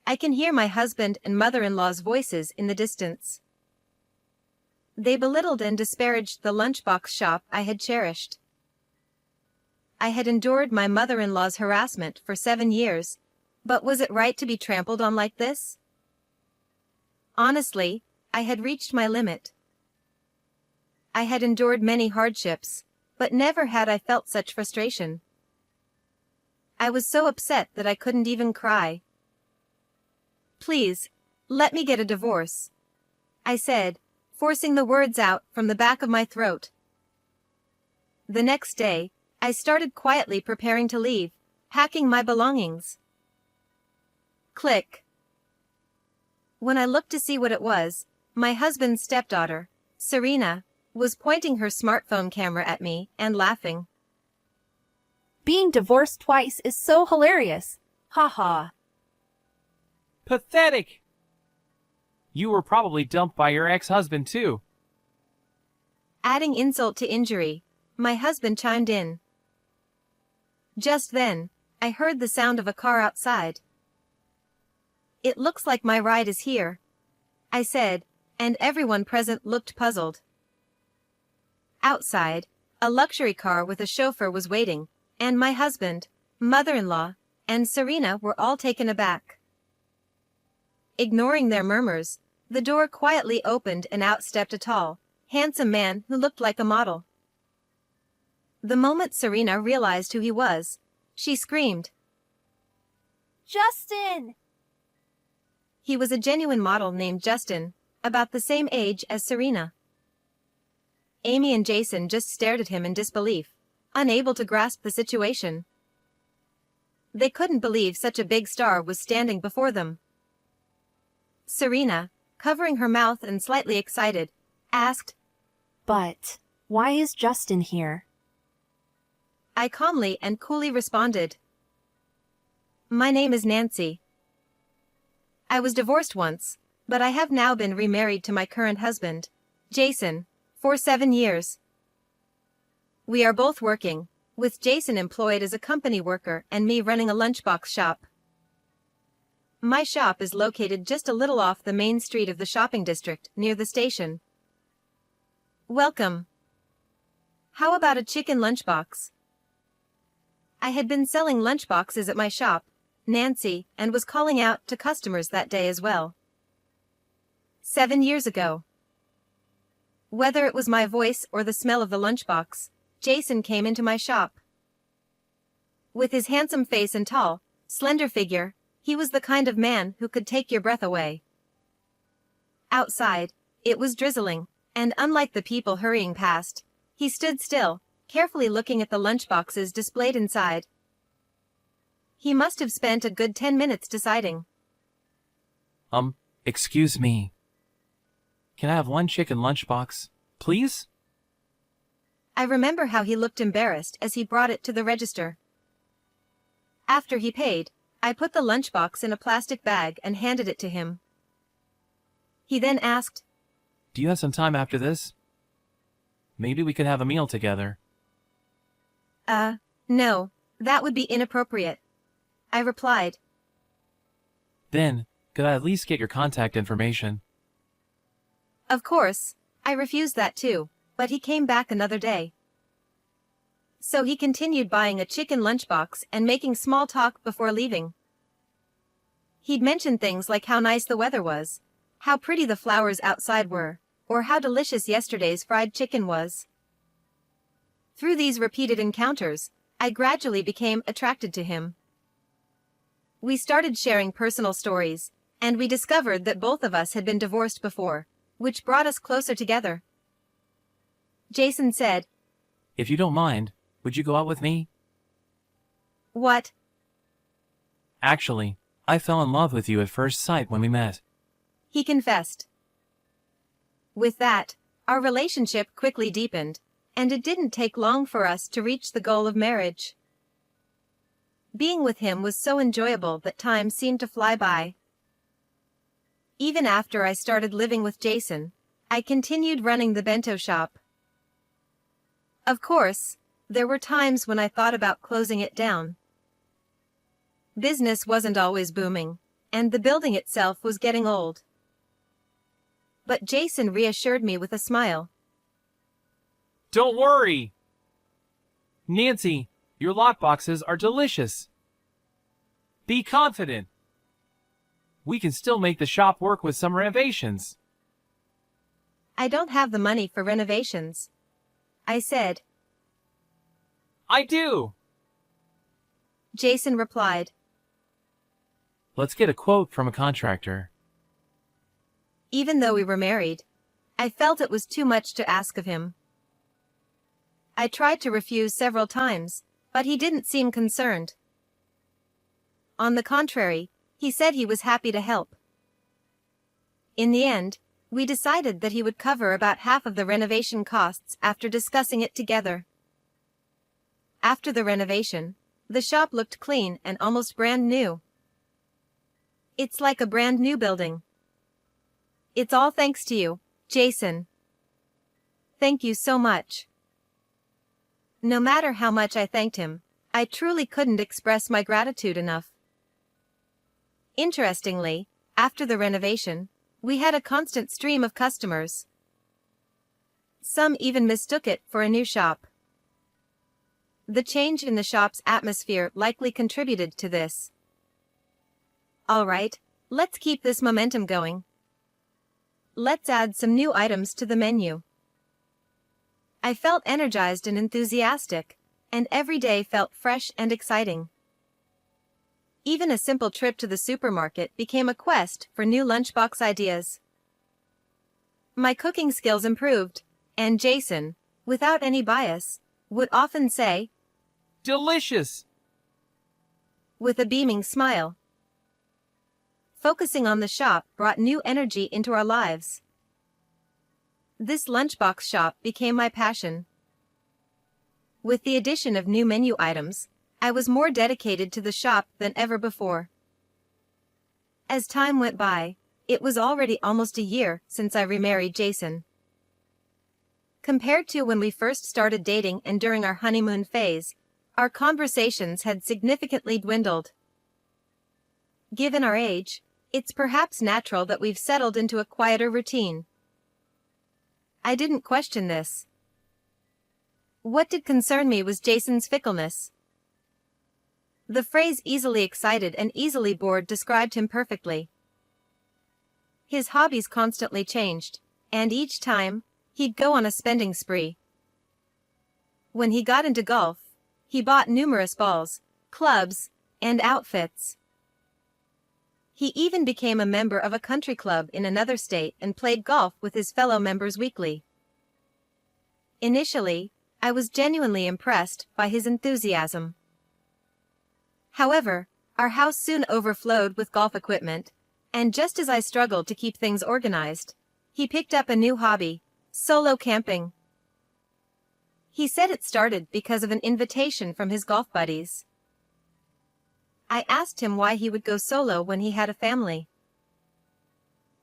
I can hear my husband and mother-in-law's voices in the distance. They belittled and disparaged the lunchbox shop I had cherished. I had endured my mother-in-law's harassment for 7 years, but was it right to be trampled on like this? Honestly, I had reached my limit. I had endured many hardships, but never had I felt such frustration. I was so upset that I couldn't even cry. "Please, let me get a divorce," I said, forcing the words out from the back of my throat. The next day, I started quietly preparing to leave, packing my belongings. Click. When I looked to see what it was, my husband's stepdaughter, Serena, was pointing her smartphone camera at me and laughing. Being divorced twice is so hilarious. Ha ha. Pathetic! You were probably dumped by your ex-husband too. Adding insult to injury, my husband chimed in. Just then, I heard the sound of a car outside. "It looks like my ride is here," I said, and everyone present looked puzzled. Outside, a luxury car with a chauffeur was waiting, and my husband, mother-in-law, and Serena were all taken aback. Ignoring their murmurs, the door quietly opened and out stepped a tall, handsome man who looked like a model. The moment Serena realized who he was, she screamed. Justin! He was a genuine model named Justin, about the same age as Serena. Amy and Jason just stared at him in disbelief, unable to grasp the situation. They couldn't believe such a big star was standing before them. Serena, covering her mouth and slightly excited, asked, But why is Justin here? I calmly and coolly responded, "My name is Nancy. I was divorced once, but I have now been remarried to my current husband, Jason, for 7 years. We are both working, with Jason employed as a company worker and me running a lunchbox shop. My shop is located just a little off the main street of the shopping district near the station. Welcome. How about a chicken lunchbox?" I had been selling lunchboxes at my shop, Nancy, and was calling out to customers that day as well. 7 years ago. Whether it was my voice or the smell of the lunchbox, Jason came into my shop. With his handsome face and tall, slender figure, he was the kind of man who could take your breath away. Outside, it was drizzling, and unlike the people hurrying past, he stood still, carefully looking at the lunchboxes displayed inside. He must have spent a good 10 minutes deciding. Excuse me. Can I have one chicken lunchbox, please? I remember how he looked embarrassed as he brought it to the register. After he paid, I put the lunchbox in a plastic bag and handed it to him. He then asked, Do you have some time after this? Maybe we could have a meal together. No, that would be inappropriate, I replied. Then, could I at least get your contact information? Of course, I refused that too, but he came back another day. So he continued buying a chicken lunchbox and making small talk before leaving. He'd mention things like how nice the weather was, how pretty the flowers outside were, or how delicious yesterday's fried chicken was. Through these repeated encounters, I gradually became attracted to him. We started sharing personal stories, and we discovered that both of us had been divorced before, which brought us closer together. Jason said, If you don't mind, would you go out with me? What? Actually, I fell in love with you at first sight when we met. He confessed. With that, our relationship quickly deepened, and it didn't take long for us to reach the goal of marriage. Being with him was so enjoyable that time seemed to fly by. Even after I started living with Jason, I continued running the bento shop. Of course, there were times when I thought about closing it down. Business wasn't always booming, and the building itself was getting old. But Jason reassured me with a smile. Don't worry! Nancy, your lockboxes are delicious. Be confident. We can still make the shop work with some renovations. I don't have the money for renovations, I said. I do! Jason replied. Let's get a quote from a contractor. Even though we were married, I felt it was too much to ask of him. I tried to refuse several times, but he didn't seem concerned. On the contrary, he said he was happy to help. In the end, we decided that he would cover about half of the renovation costs after discussing it together. After the renovation, the shop looked clean and almost brand new. It's like a brand new building. It's all thanks to you, Jason. Thank you so much. No matter how much I thanked him, I truly couldn't express my gratitude enough. Interestingly, after the renovation, we had a constant stream of customers. Some even mistook it for a new shop. The change in the shop's atmosphere likely contributed to this. All right, let's keep this momentum going. Let's add some new items to the menu. I felt energized and enthusiastic, and every day felt fresh and exciting. Even a simple trip to the supermarket became a quest for new lunchbox ideas. My cooking skills improved, and Jason, without any bias, would often say, Delicious! With a beaming smile. Focusing on the shop brought new energy into our lives. This lunchbox shop became my passion. With the addition of new menu items, I was more dedicated to the shop than ever before. As time went by, it was already almost a year since I remarried Jason. Compared to when we first started dating and during our honeymoon phase, our conversations had significantly dwindled. Given our age, it's perhaps natural that we've settled into a quieter routine. I didn't question this. What did concern me was Jason's fickleness. The phrase easily excited and easily bored described him perfectly. His hobbies constantly changed, and each time, he'd go on a spending spree. When he got into golf, he bought numerous balls, clubs, and outfits. He even became a member of a country club in another state and played golf with his fellow members weekly. Initially, I was genuinely impressed by his enthusiasm. However, our house soon overflowed with golf equipment, and just as I struggled to keep things organized, he picked up a new hobby, solo camping. He said it started because of an invitation from his golf buddies. I asked him why he would go solo when he had a family.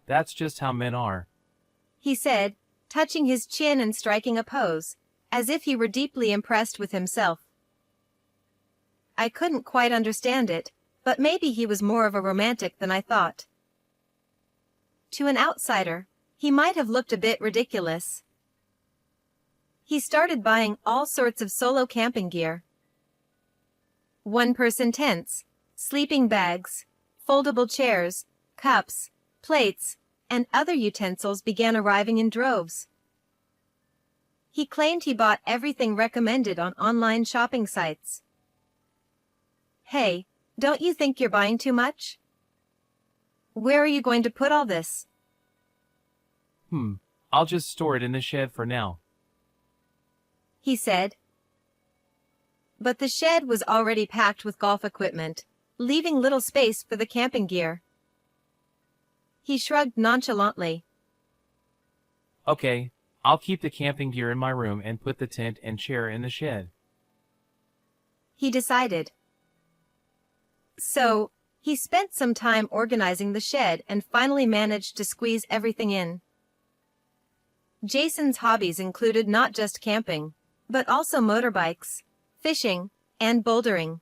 That's just how men are. He said, touching his chin and striking a pose, as if he were deeply impressed with himself. I couldn't quite understand it, but maybe he was more of a romantic than I thought. To an outsider, he might have looked a bit ridiculous. He started buying all sorts of solo camping gear. One-person tents, sleeping bags, foldable chairs, cups, plates, and other utensils began arriving in droves. He claimed he bought everything recommended on online shopping sites. Hey, don't you think you're buying too much? Where are you going to put all this? I'll just store it in the shed for now. He said. But the shed was already packed with golf equipment, leaving little space for the camping gear. He shrugged nonchalantly. Okay, I'll keep the camping gear in my room and put the tent and chair in the shed. He decided. So, he spent some time organizing the shed and finally managed to squeeze everything in. Jason's hobbies included not just camping, but also motorbikes, fishing, and bouldering.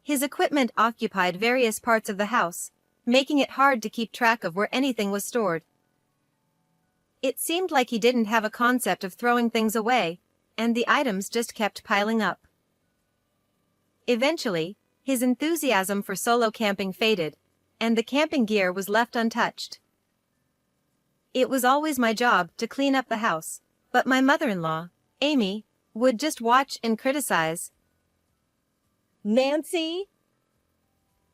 His equipment occupied various parts of the house, making it hard to keep track of where anything was stored. It seemed like he didn't have a concept of throwing things away, and the items just kept piling up. Eventually, his enthusiasm for solo camping faded, and the camping gear was left untouched. It was always my job to clean up the house, but my mother-in-law, Amy, would just watch and criticize. Nancy?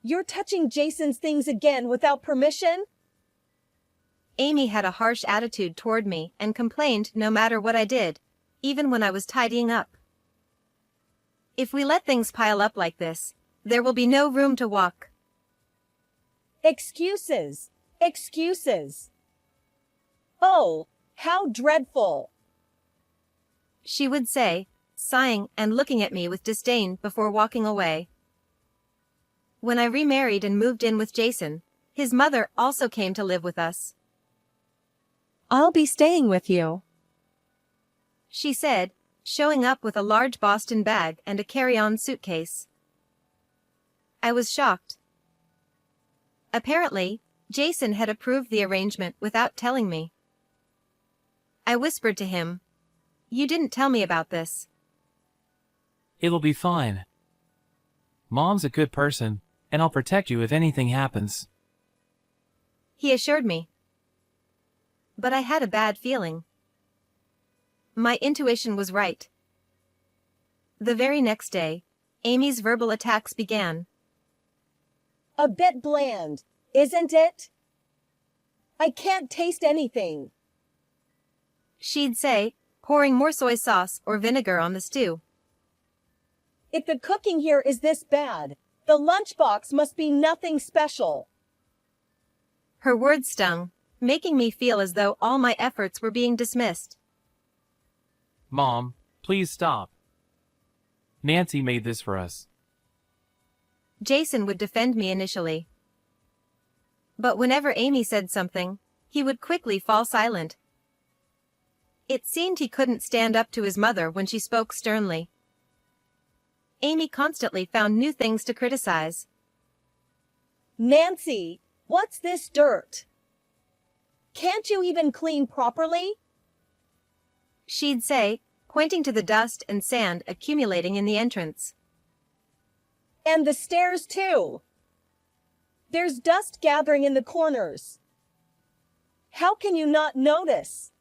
You're touching Jason's things again without permission? Amy had a harsh attitude toward me and complained no matter what I did, even when I was tidying up. If we let things pile up like this, there will be no room to walk. Excuses. Excuses. Oh, how dreadful. She would say, sighing and looking at me with disdain before walking away. When I remarried and moved in with Jason, his mother also came to live with us. I'll be staying with you, she said, showing up with a large Boston bag and a carry-on suitcase. I was shocked. Apparently, Jason had approved the arrangement without telling me. I whispered to him, "You didn't tell me about this." It'll be fine. Mom's a good person, and I'll protect you if anything happens. He assured me. But I had a bad feeling. My intuition was right. The very next day, Amy's verbal attacks began. A bit bland, isn't it? I can't taste anything, she'd say, pouring more soy sauce or vinegar on the stew. If the cooking here is this bad, the lunchbox must be nothing special. Her words stung, making me feel as though all my efforts were being dismissed. Mom, please stop. Nancy made this for us. Jason would defend me initially. But whenever Amy said something, he would quickly fall silent. It seemed he couldn't stand up to his mother when she spoke sternly. Amy constantly found new things to criticize. Nancy, what's this dirt? Can't you even clean properly? She'd say, pointing to the dust and sand accumulating in the entrance. And the stairs too. There's dust gathering in the corners. How can you not notice?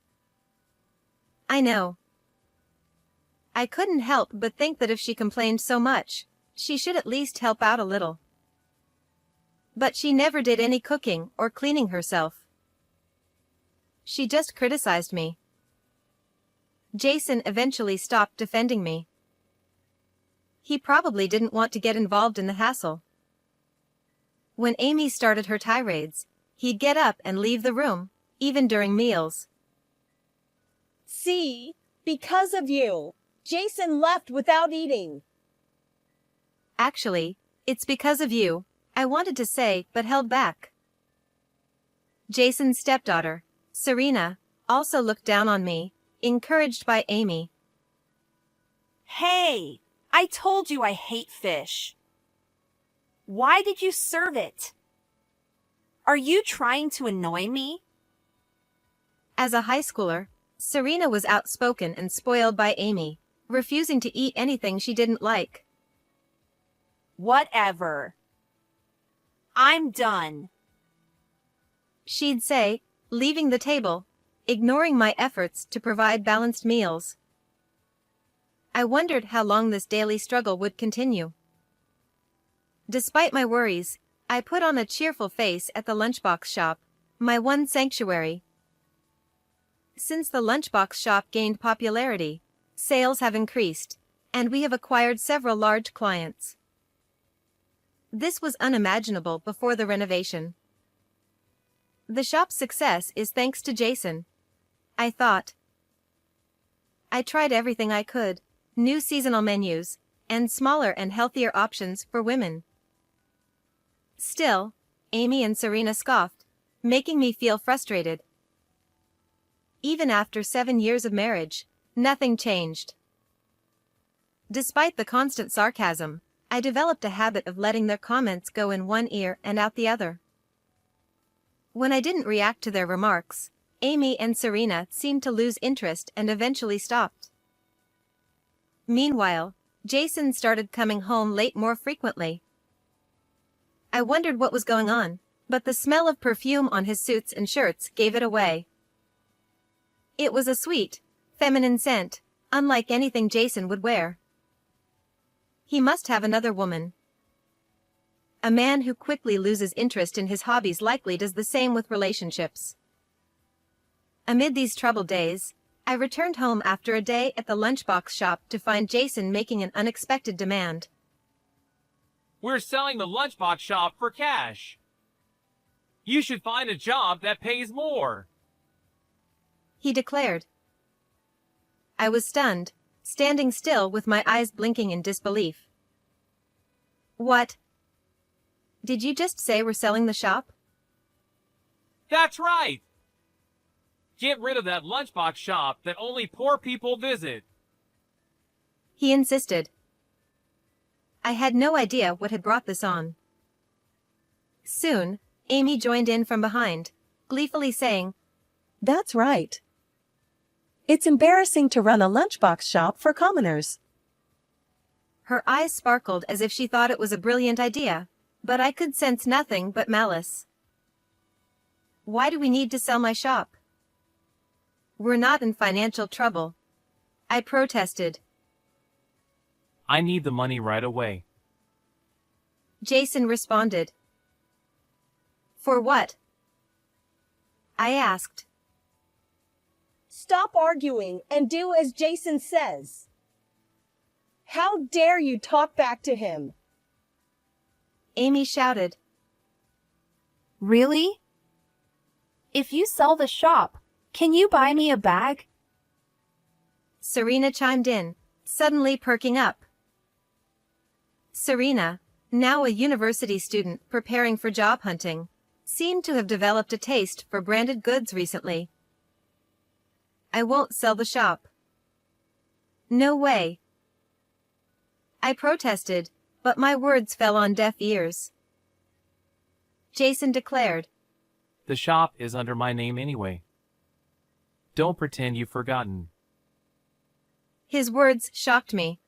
I know. I couldn't help but think that if she complained so much, she should at least help out a little. But she never did any cooking or cleaning herself. She just criticized me. Jason eventually stopped defending me. He probably didn't want to get involved in the hassle. When Amy started her tirades, he'd get up and leave the room, even during meals. See, because of you, Jason left without eating. Actually, it's because of you, I wanted to say but held back. Jason's stepdaughter, Serena, also looked down on me, encouraged by Amy. Hey, I told you I hate fish. Why did you serve it? Are you trying to annoy me? As a high schooler, Serena was outspoken and spoiled by Amy, refusing to eat anything she didn't like. Whatever. I'm done, she'd say, leaving the table, ignoring my efforts to provide balanced meals. I wondered how long this daily struggle would continue. Despite my worries, I put on a cheerful face at the lunchbox shop, my one sanctuary. Since the lunchbox shop gained popularity, sales have increased, and we have acquired several large clients. This was unimaginable before the renovation. The shop's success is thanks to Jason, I thought. I tried everything I could, new seasonal menus, and smaller and healthier options for women. Still, Amy and Serena scoffed, making me feel frustrated. Even after 7 years of marriage, nothing changed. Despite the constant sarcasm, I developed a habit of letting their comments go in one ear and out the other. When I didn't react to their remarks, Amy and Serena seemed to lose interest and eventually stopped. Meanwhile, Jason started coming home late more frequently. I wondered what was going on, but the smell of perfume on his suits and shirts gave it away. It was a sweet, feminine scent, unlike anything Jason would wear. He must have another woman. A man who quickly loses interest in his hobbies likely does the same with relationships. Amid these troubled days, I returned home after a day at the lunchbox shop to find Jason making an unexpected demand. We're selling the lunchbox shop for cash. You should find a job that pays more, he declared. I was stunned, standing still with my eyes blinking in disbelief. What? Did you just say we're selling the shop? That's right. Get rid of that lunchbox shop that only poor people visit, he insisted. I had no idea what had brought this on. Soon, Amy joined in from behind, gleefully saying, That's right. It's embarrassing to run a lunchbox shop for commoners. Her eyes sparkled as if she thought it was a brilliant idea, but I could sense nothing but malice. Why do we need to sell my shop? We're not in financial trouble, I protested. I need the money right away, Jason responded. For what? I asked. Stop arguing and do as Jason says. How dare you talk back to him? Amy shouted. Really? If you sell the shop, can you buy me a bag? Serena chimed in, suddenly perking up. Serena, now a university student preparing for job hunting, seemed to have developed a taste for branded goods recently. I won't sell the shop. No way. I protested, but my words fell on deaf ears. Jason declared, The shop is under my name anyway. Don't pretend you've forgotten. His words shocked me.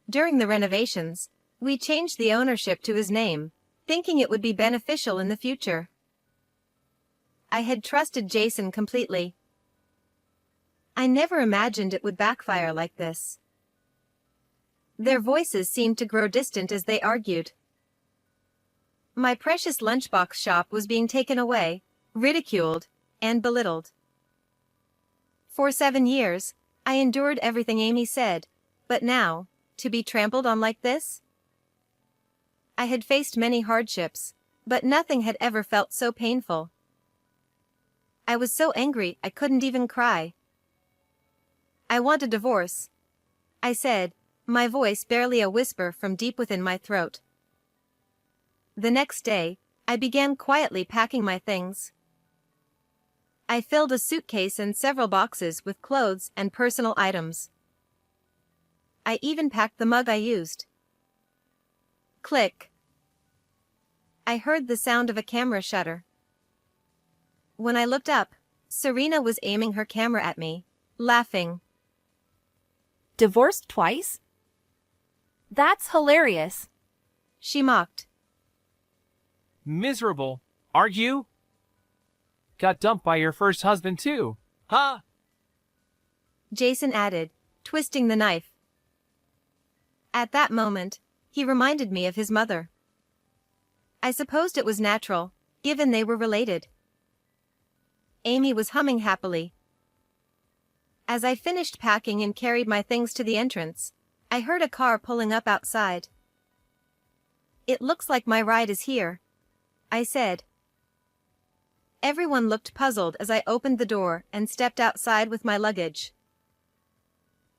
During the renovations, we changed the ownership to his name, thinking it would be beneficial in the future. I had trusted Jason completely. I never imagined it would backfire like this. Their voices seemed to grow distant as they argued. My precious lunchbox shop was being taken away, ridiculed, and belittled. For 7 years, I endured everything Amy said, but now, to be trampled on like this? I had faced many hardships, but nothing had ever felt so painful. I was so angry I couldn't even cry. I want a divorce, I said, my voice barely a whisper from deep within my throat. The next day, I began quietly packing my things. I filled a suitcase and several boxes with clothes and personal items. I even packed the mug I used. Click. I heard the sound of a camera shutter. When I looked up, Serena was aiming her camera at me, laughing. Divorced twice? That's hilarious. She mocked. Miserable, are you? Got dumped by your first husband too, huh? Jason added, twisting the knife. At that moment, he reminded me of his mother. I supposed it was natural, given they were related. Amy was humming happily. As I finished packing and carried my things to the entrance, I heard a car pulling up outside. It looks like my ride is here, I said. Everyone looked puzzled as I opened the door and stepped outside with my luggage.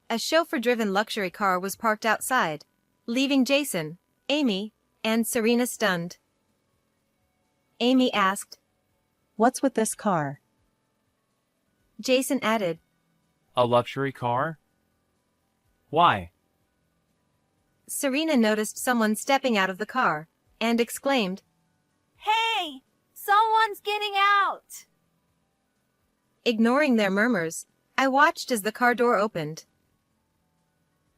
A chauffeur-driven luxury car was parked outside, leaving Jason, Amy, and Serena stunned. Amy asked, What's with this car? Jason added, A luxury car? Why? Serena noticed someone stepping out of the car and exclaimed, Hey! Someone's getting out! Ignoring their murmurs, I watched as the car door opened.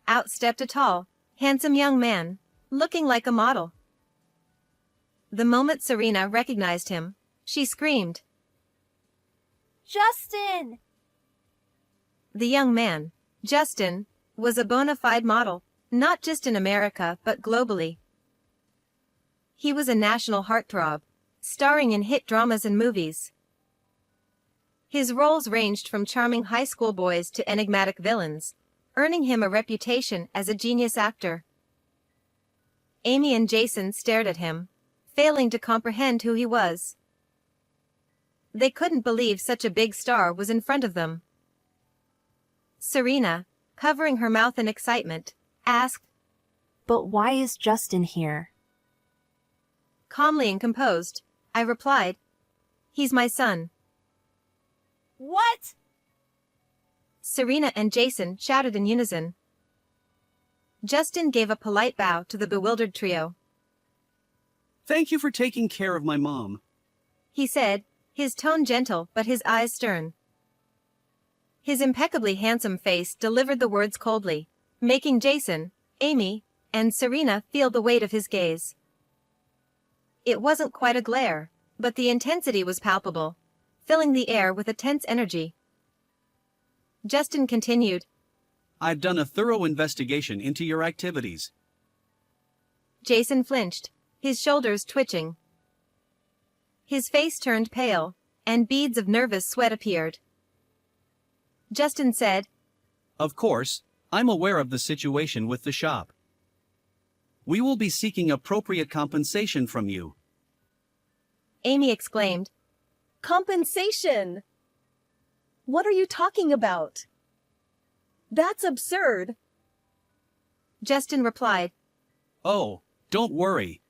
Out stepped a tall, handsome young man, looking like a model. The moment Serena recognized him, she screamed. Justin! The young man, Justin, was a bona fide model, not just in America but globally. He was a national heartthrob, starring in hit dramas and movies. His roles ranged from charming high school boys to enigmatic villains, earning him a reputation as a genius actor. Amy and Jason stared at him, failing to comprehend who he was. They couldn't believe such a big star was in front of them. Serena, covering her mouth in excitement, asked, But why is Justin here? Calmly and composed, I replied, He's my son. What? Serena and Jason shouted in unison. Justin gave a polite bow to the bewildered trio. Thank you for taking care of my mom. He said, his tone gentle but his eyes stern. His impeccably handsome face delivered the words coldly, making Jason, Amy, and Serena feel the weight of his gaze. It wasn't quite a glare, but the intensity was palpable, filling the air with a tense energy. Justin continued, I've done a thorough investigation into your activities. Jason flinched, his shoulders twitching. His face turned pale, and beads of nervous sweat appeared. Justin said, Of course, I'm aware of the situation with the shop. We will be seeking appropriate compensation from you. Amy exclaimed, Compensation! What are you talking about? That's absurd. Justin replied, Oh, don't worry.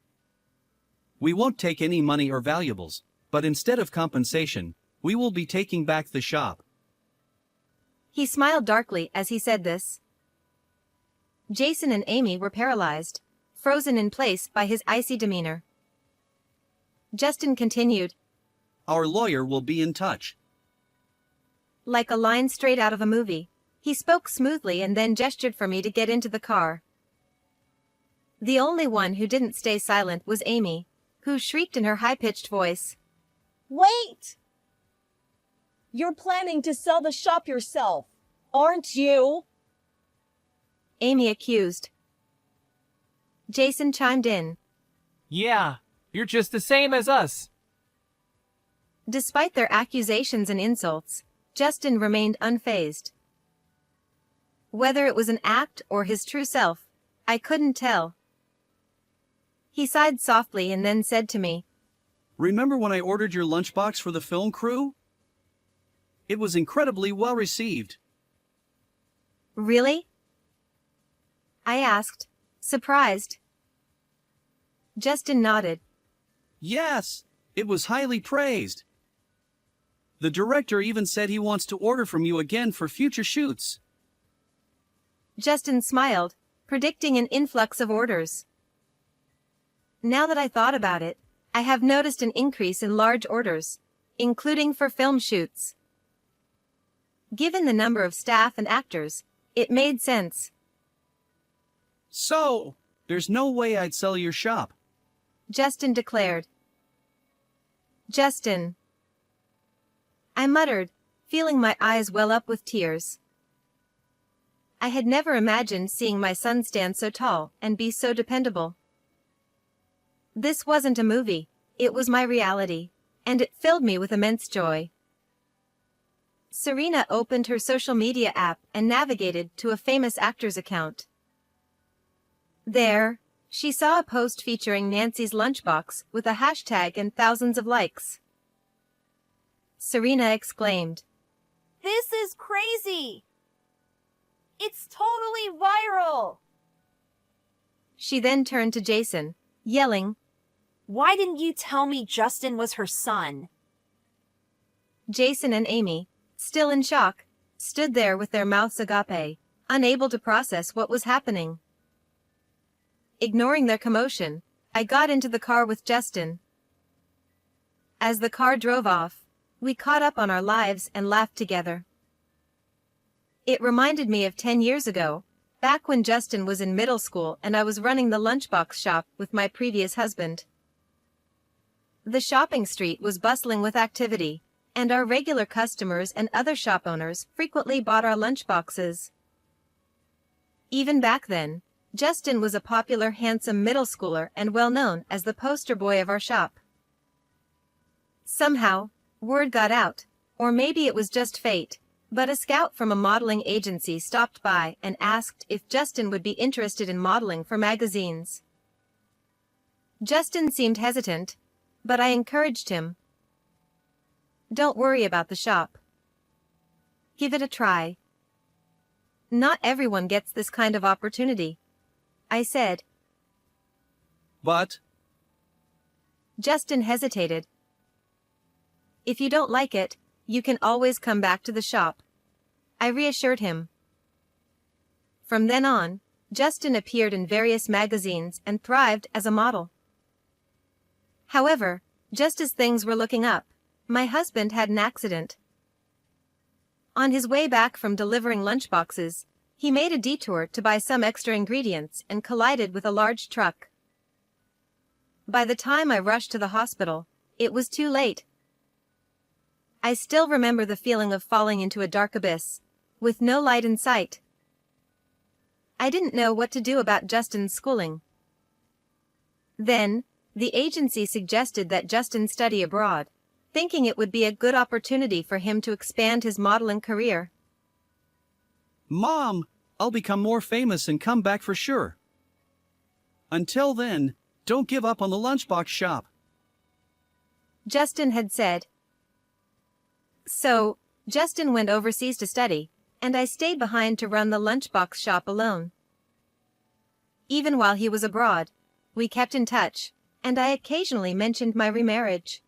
We won't take any money or valuables, but instead of compensation, we will be taking back the shop. He smiled darkly as he said this. Jason and Amy were paralyzed, frozen in place by his icy demeanor. Justin continued, Our lawyer will be in touch. Like a line straight out of a movie, he spoke smoothly and then gestured for me to get into the car. The only one who didn't stay silent was Amy, who shrieked in her high-pitched voice. Wait! You're planning to sell the shop yourself, aren't you? Amy accused. Jason chimed in. Yeah, you're just the same as us. Despite their accusations and insults, Justin remained unfazed. Whether it was an act or his true self, I couldn't tell. He sighed softly and then said to me, Remember when I ordered your lunchbox for the film crew? It was incredibly well received. Really? I asked, surprised. Justin nodded. Yes, it was highly praised. The director even said he wants to order from you again for future shoots. Justin smiled, predicting an influx of orders. Now that I thought about it, I have noticed an increase in large orders, including for film shoots. Given the number of staff and actors, it made sense. So, there's no way I'd sell your shop. Justin declared. Justin. I muttered, feeling my eyes well up with tears. I had never imagined seeing my son stand so tall and be so dependable. This wasn't a movie, it was my reality, and it filled me with immense joy. Serena opened her social media app and navigated to a famous actor's account. There, she saw a post featuring Nancy's lunchbox with a hashtag and thousands of likes. Serena exclaimed, This is crazy! It's totally viral! She then turned to Jason, yelling, Why didn't you tell me Justin was her son? Jason and Amy, still in shock, stood there with their mouths agape, unable to process what was happening. Ignoring their commotion, I got into the car with Justin. As the car drove off, we caught up on our lives and laughed together. It reminded me of 10 years ago, back when Justin was in middle school and I was running the lunchbox shop with my previous husband. The shopping street was bustling with activity, and our regular customers and other shop owners frequently bought our lunchboxes. Even back then, Justin was a popular, handsome middle schooler and well known as the poster boy of our shop. Somehow, word got out, or maybe it was just fate, but a scout from a modeling agency stopped by and asked if Justin would be interested in modeling for magazines. Justin seemed hesitant, but I encouraged him. Don't worry about the shop. Give it a try. Not everyone gets this kind of opportunity, I said. But, Justin hesitated. If you don't like it, you can always come back to the shop, I reassured him. From then on, Justin appeared in various magazines and thrived as a model. However, just as things were looking up, my husband had an accident. On his way back from delivering lunchboxes, he made a detour to buy some extra ingredients and collided with a large truck. By the time I rushed to the hospital, it was too late. I still remember the feeling of falling into a dark abyss, with no light in sight. I didn't know what to do about Justin's schooling. Then, the agency suggested that Justin study abroad, thinking it would be a good opportunity for him to expand his modeling career. Mom, I'll become more famous and come back for sure. Until then, don't give up on the lunchbox shop, Justin had said. So, Justin went overseas to study, and I stayed behind to run the lunchbox shop alone. Even while he was abroad, we kept in touch, and I occasionally mentioned my remarriage.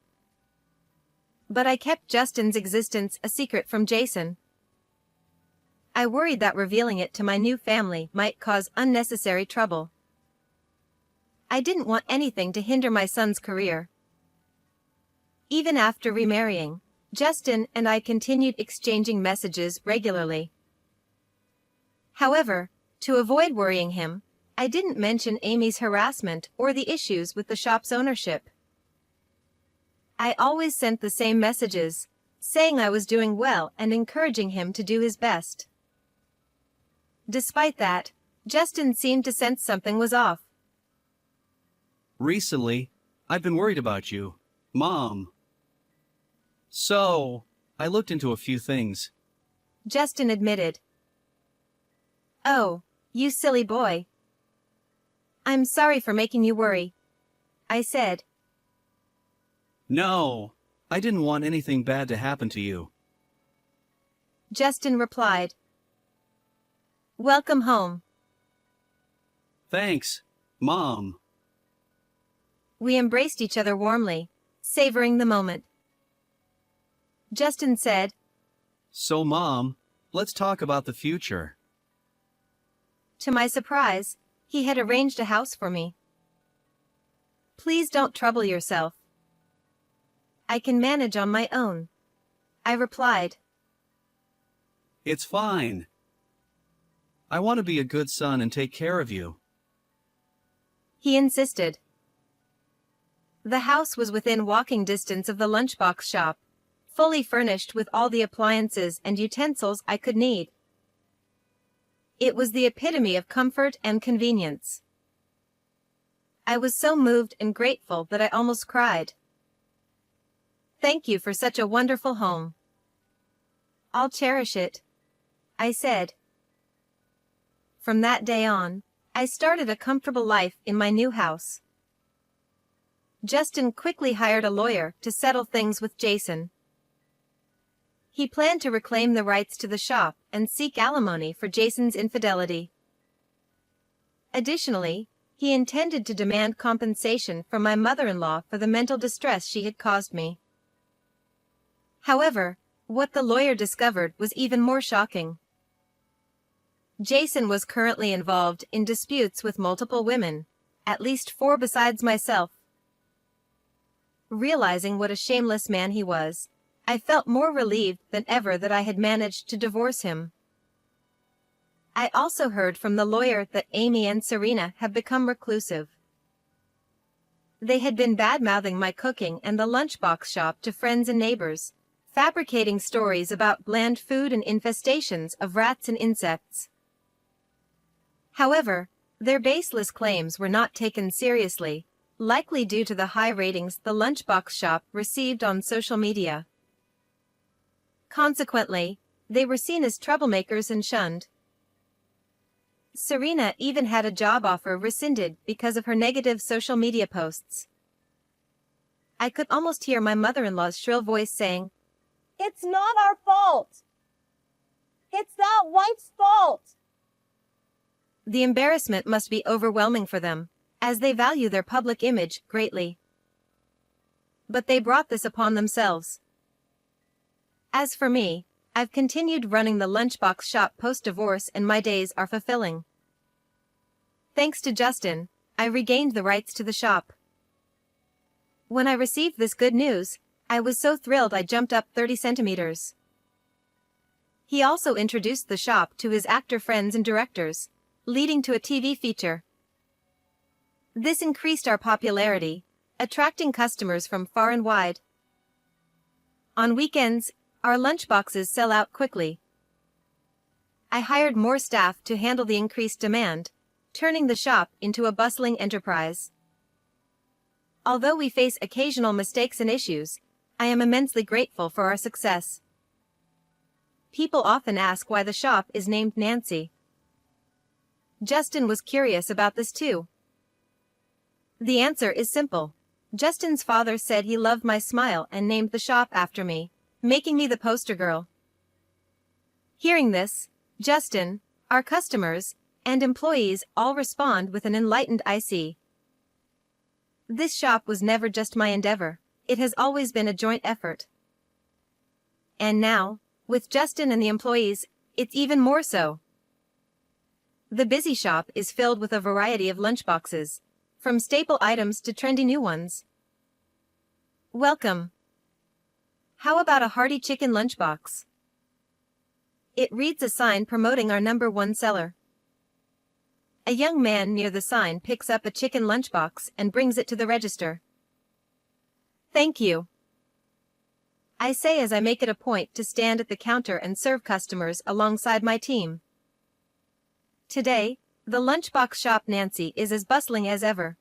But I kept Justin's existence a secret from Jason. I worried that revealing it to my new family might cause unnecessary trouble. I didn't want anything to hinder my son's career. Even after remarrying, Justin and I continued exchanging messages regularly. However, to avoid worrying him, I didn't mention Amy's harassment or the issues with the shop's ownership. I always sent the same messages, saying I was doing well and encouraging him to do his best. Despite that, Justin seemed to sense something was off. Recently, I've been worried about you, Mom. So, I looked into a few things. Justin admitted. Oh, you silly boy. I'm sorry for making you worry, I said. No, I didn't want anything bad to happen to you. Justin replied. Welcome home. Thanks, Mom. We embraced each other warmly, savoring the moment. Justin said, So, Mom, let's talk about the future. To my surprise, he had arranged a house for me. Please don't trouble yourself. I can manage on my own, I replied. It's fine. I want to be a good son and take care of you. He insisted. The house was within walking distance of the lunchbox shop, fully furnished with all the appliances and utensils I could need. It was the epitome of comfort and convenience. I was so moved and grateful that I almost cried. Thank you for such a wonderful home. I'll cherish it, I said. From that day on, I started a comfortable life in my new house. Justin quickly hired a lawyer to settle things with Jason. He planned to reclaim the rights to the shop and seek alimony for Jason's infidelity. Additionally, he intended to demand compensation from my mother-in-law for the mental distress she had caused me. However, what the lawyer discovered was even more shocking. Jason was currently involved in disputes with multiple women, at least 4 besides myself. Realizing what a shameless man he was, I felt more relieved than ever that I had managed to divorce him. I also heard from the lawyer that Amy and Serena have become reclusive. They had been bad-mouthing my cooking and the lunchbox shop to friends and neighbors, fabricating stories about bland food and infestations of rats and insects. However, their baseless claims were not taken seriously, likely due to the high ratings the lunchbox shop received on social media. Consequently, they were seen as troublemakers and shunned. Serena even had a job offer rescinded because of her negative social media posts. I could almost hear my mother-in-law's shrill voice saying, It's not our fault. It's that wife's fault. The embarrassment must be overwhelming for them, as they value their public image greatly. But they brought this upon themselves. As for me, I've continued running the lunchbox shop post-divorce and my days are fulfilling. Thanks to Justin, I regained the rights to the shop. When I received this good news, I was so thrilled I jumped up 30 centimeters. He also introduced the shop to his actor friends and directors, leading to a TV feature. This increased our popularity, attracting customers from far and wide. On weekends, our lunchboxes sell out quickly. I hired more staff to handle the increased demand, turning the shop into a bustling enterprise. Although we face occasional mistakes and issues, I am immensely grateful for our success. People often ask why the shop is named Nancy. Justin was curious about this too. The answer is simple. Justin's father said he loved my smile and named the shop after me, making me the poster girl. Hearing this, Justin, our customers, and employees all respond with an enlightened I see. This shop was never just my endeavor, it has always been a joint effort. And now, with Justin and the employees, it's even more so. The busy shop is filled with a variety of lunchboxes, from staple items to trendy new ones. Welcome. How about a hearty chicken lunchbox? It reads a sign promoting our #1 seller. A young man near the sign picks up a chicken lunchbox and brings it to the register. Thank you, I say as I make it a point to stand at the counter and serve customers alongside my team. Today, the lunchbox shop Nancy is as bustling as ever.